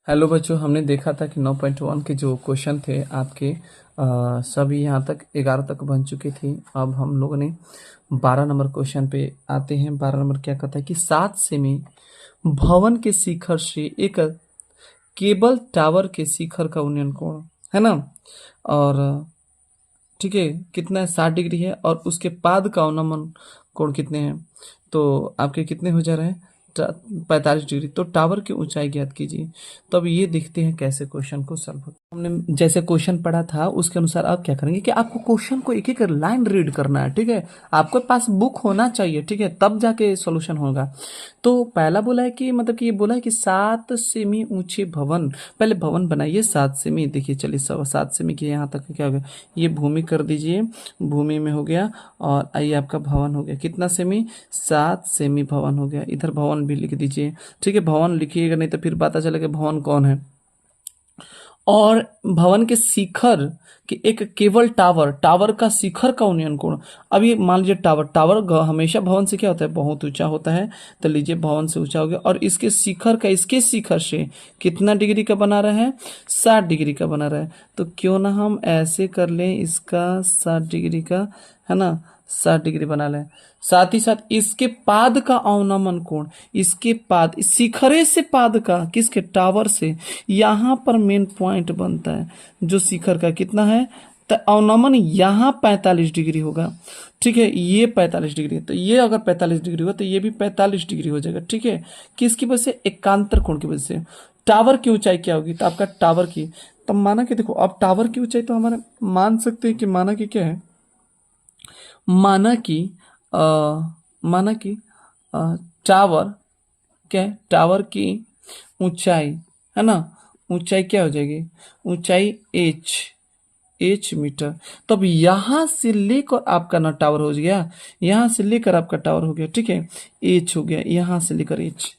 Hello बच्चों, हमने देखा था कि 9.1 के जो क्वेश्चन थे आपके सभी यहाँ तक 11 तक बन चुकी थी। अब हम लोगों ने 12 नंबर क्वेश्चन पे आते हैं। 12 नंबर क्या कहता है कि 7 सेमी भवन के शिखर से एक केबल टावर के शिखर का उन्नयन कोण है ना। और ठीक है, कितना है, 60 डिग्री है। और उसके पाद का अवनमन कोण कितने हैं, तो आपके कितने हो जा रहे हैं, 45 डिग्री। तो टावर की ऊंचाई ज्ञात कीजिए। तो अब ये देखते हैं कैसे क्वेश्चन को सॉल्व होता है। हमने जैसे क्वेश्चन पढ़ा था उसके अनुसार आप क्या करेंगे कि आपको क्वेश्चन को एक एक लाइन रीड करना है। ठीक है, आपके पास बुक होना चाहिए, ठीक है, तब जाके सॉल्यूशन होगा। तो पहला बोला है कि मतलब कि ये बोला है कि 7 सेमी ऊंचे भवन, पहले भवन बनाइए 7 सेमी। देखिए चलिए 7 सेमी की यहाँ तक क्या हो गया, ये भूमि कर दीजिए, भूमि में हो गया। और आइए आपका भवन हो गया कितना सेमी, 7 सेमी भवन हो गया। इधर भवन भी लिख दीजिए, ठीक है, भवन लिखिएगा नहीं तो फिर पता चलेगा भवन कौन है। और भवन के शिखर के एक केवल टावर, टावर का शिखर का उन्नयन कोण। अब ये मान लीजिए टावर, हमेशा भवन से क्या होता है, बहुत ऊंचा होता है। तो लीजिए भवन से ऊंचा हो गया। और इसके शिखर का, इसके शिखर से कितना डिग्री का बना रहा है, 60 डिग्री का बना रहा है। तो क्यों ना हम ऐसे कर लें, इसका 60 डिग्री का है ना, 60 डिग्री बना लें। साथ ही साथ इसके पाद का अवनमन कोण, इसके पाद, शिखरे से पाद का, किसके, टावर से, यहाँ पर मेन पॉइंट बनता है जो शिखर का कितना है, तो अवनमन यहाँ 45 डिग्री होगा। ठीक है, ये 45 डिग्री, तो ये अगर 45 डिग्री हो तो ये भी 45 डिग्री हो जाएगा। ठीक है, किसकी वजह से, एकांतर कोण की वजह से। टावर की ऊंचाई क्या होगी, तो आपका टावर की, तो माना कि देखो, अब टावर की ऊंचाई तो हमारे मान सकते हैं कि माना कि क्या है, माना कि अ, माना कि टावर क्या है, टावर की ऊंचाई है ना, ऊंचाई क्या हो जाएगी, ऊंचाई एच मीटर। तो अब यहां से लेकर आपका ना टावर हो गया, यहां से लेकर आपका टावर हो गया, ठीक है, एच हो गया, यहां से लेकर एच।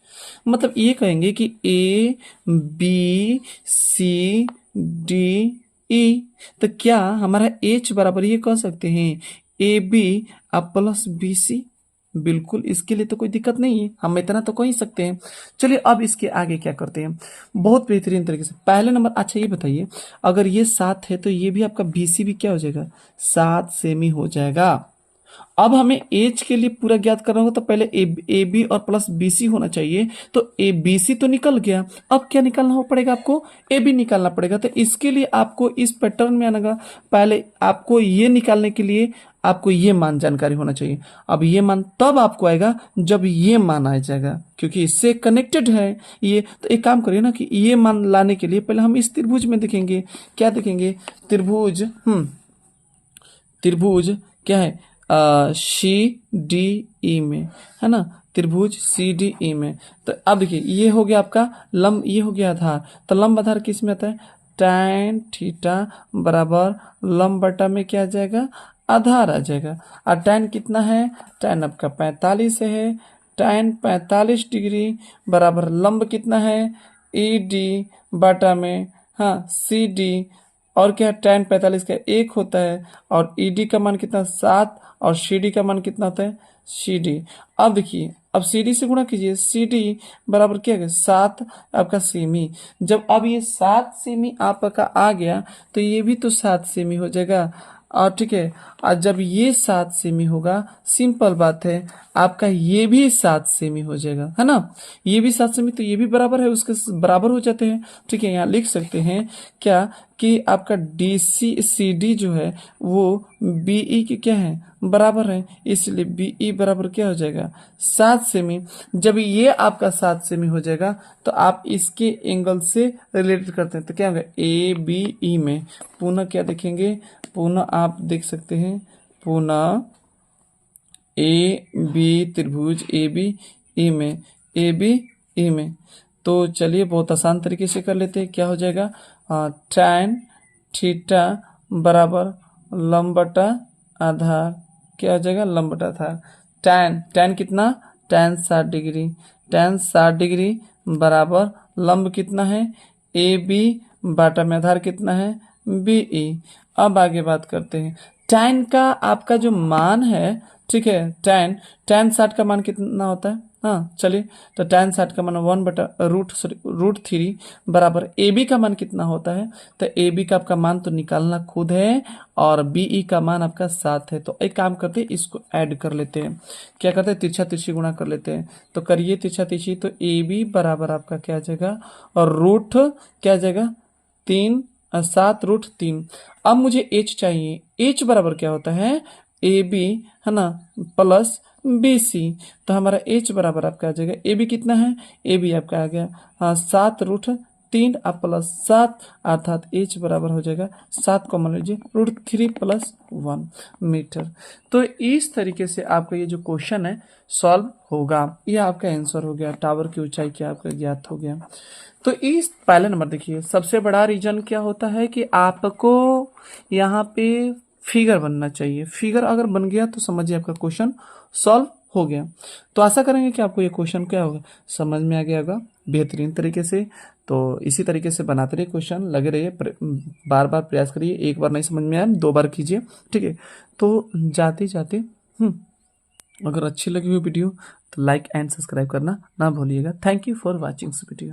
मतलब ये कहेंगे कि A B C D E, तो क्या हमारा एच बराबर ये कह सकते हैं A B plus B C. बिल्कुल, इसके लिए तो कोई दिक्कत नहीं है, हम इतना तो कह ही सकते हैं। चलिए अब इसके आगे क्या करते हैं, बहुत बेहतरीन तरीके से। पहले नंबर, अच्छा ये बताइए, अगर ये 7 है तो ये भी आपका बीसी भी क्या हो जाएगा, 7 सेमी हो जाएगा। अब हमें एच के लिए पूरा ज्ञात करना होगा, तो पहले ए बी और प्लस बी सी होना चाहिए। तो ए बी सी तो निकल गया, अब क्या निकालना हो पड़ेगा आपको, ए बी निकालना पड़ेगा। तो इसके लिए आपको इस पैटर्न में आना होगा। पहले आपको ये निकालने के लिए आपको ये मान जानकारी होना चाहिए। अब ये मान तब आपको आएगा जब ये मान आ जाएगा, क्योंकि इससे कनेक्टेड है ये। तो एक काम करिए ना कि ये मान लाने के लिए पहले हम इस त्रिभुज में देखेंगे, क्या देखेंगे, त्रिभुज, त्रिभुज क्या है, सी डी ई में, है ना, त्रिभुज सी डी ई में। तो अब देखिए ये हो गया आपका लंब, ये हो गया आधार। तो लंब आधार किस में आता है, tan थीटा बराबर लंब बटा में क्या आ जाएगा, आधार आ जाएगा। और tan कितना है, tan आपका 45 है। tan 45 डिग्री बराबर लंब कितना है, ई डी बटा में, हाँ, सी डी। और क्या, tan 45 का 1 होता है। और ईडी का मान कितना, 7। और सी डी का मान कितना होता है, सी डी। अब देखिए, अब सी डी से गुणा कीजिए, सी डी बराबर क्या है, 7 आपका सेमी। जब अब ये 7 सेमी आपका आ गया तो ये भी तो 7 सेमी हो जाएगा। और ठीक है, और जब ये 7 सेमी होगा, सिंपल बात है, आपका ये भी 7 सेमी हो जाएगा, है ना। ये भी 7 सेमी, तो ये भी बराबर है, उसके बराबर हो जाते हैं। ठीक है, यहाँ लिख सकते हैं क्या कि आपका डी सी सी डी जो है वो बीई के क्या है, बराबर है। इसलिए बीई बराबर क्या हो जाएगा, 7 सेमी। जब ये आपका 7 सेमी हो जाएगा तो आप इसके एंगल से रिलेटेड करते हैं, तो क्या होगा, ए बी ई में पुनः क्या देखेंगे, पुनः आप देख सकते हैं, पुनः ए बी, त्रिभुज ए बी ई में, ए बी ई में। तो चलिए बहुत आसान तरीके से कर लेते हैं, क्या हो जाएगा, tan थीटा बराबर लंब बटा आधार, क्या हो जाएगा, लंब बटा आधार। tan कितना, tan 60 डिग्री, tan 60 डिग्री बराबर लंब कितना है, ए बी बटा में आधार कितना है, बी ई। अब आगे बात करते हैं, tan का आपका जो मान है, ठीक है, tan 60 का मान कितना होता है, हाँ चलिए, तो tan 60 का मान 1/√3 बराबर ए बी का मान कितना होता है। तो ए बी का आपका मान तो निकालना खुद है, और बी ई का मान आपका 7 है। तो एक काम करते हैं, इसको ऐड कर लेते हैं। क्या करते हैं, तिरछा तिरछी गुणा कर लेते हैं। तो करिए तिरछा तिरछी, तो ए बी बराबर आपका क्या आ जाएगा, और रूट क्या आ जाएगा, 7√3। अब मुझे एच चाहिए। एच बराबर क्या होता है, ए बी है ना प्लस बी सी। तो हमारा एच बराबर आपका आ जाएगा, ए बी कितना है, ए बी आपका आ गया हाँ 7√3 अब प्लस 7, अर्थात एच बराबर हो जाएगा 7 को मान लीजिए √3 + 1 मीटर। तो इस तरीके से आपका ये जो क्वेश्चन है सॉल्व होगा। ये आपका आंसर हो गया। टावर की ऊंचाई क्या आपका ज्ञात हो गया। तो इस पहला नंबर देखिए, सबसे बड़ा रीजन क्या होता है कि आपको यहाँ पे फिगर बनना चाहिए। फिगर अगर बन गया तो समझिए आपका क्वेश्चन सॉल्व हो गया। तो आशा करेंगे कि आपको ये क्वेश्चन क्या होगा, समझ में आ गया होगा बेहतरीन तरीके से। तो इसी तरीके से बनाते रहिए क्वेश्चन, लगे रहिए, बार बार प्रयास करिए। एक बार नहीं समझ में आया 2 बार कीजिए, ठीक है। तो जाते जाते अगर अच्छी लगी हुई वीडियो तो लाइक एंड सब्सक्राइब करना ना भूलिएगा। Thank you for watching this video.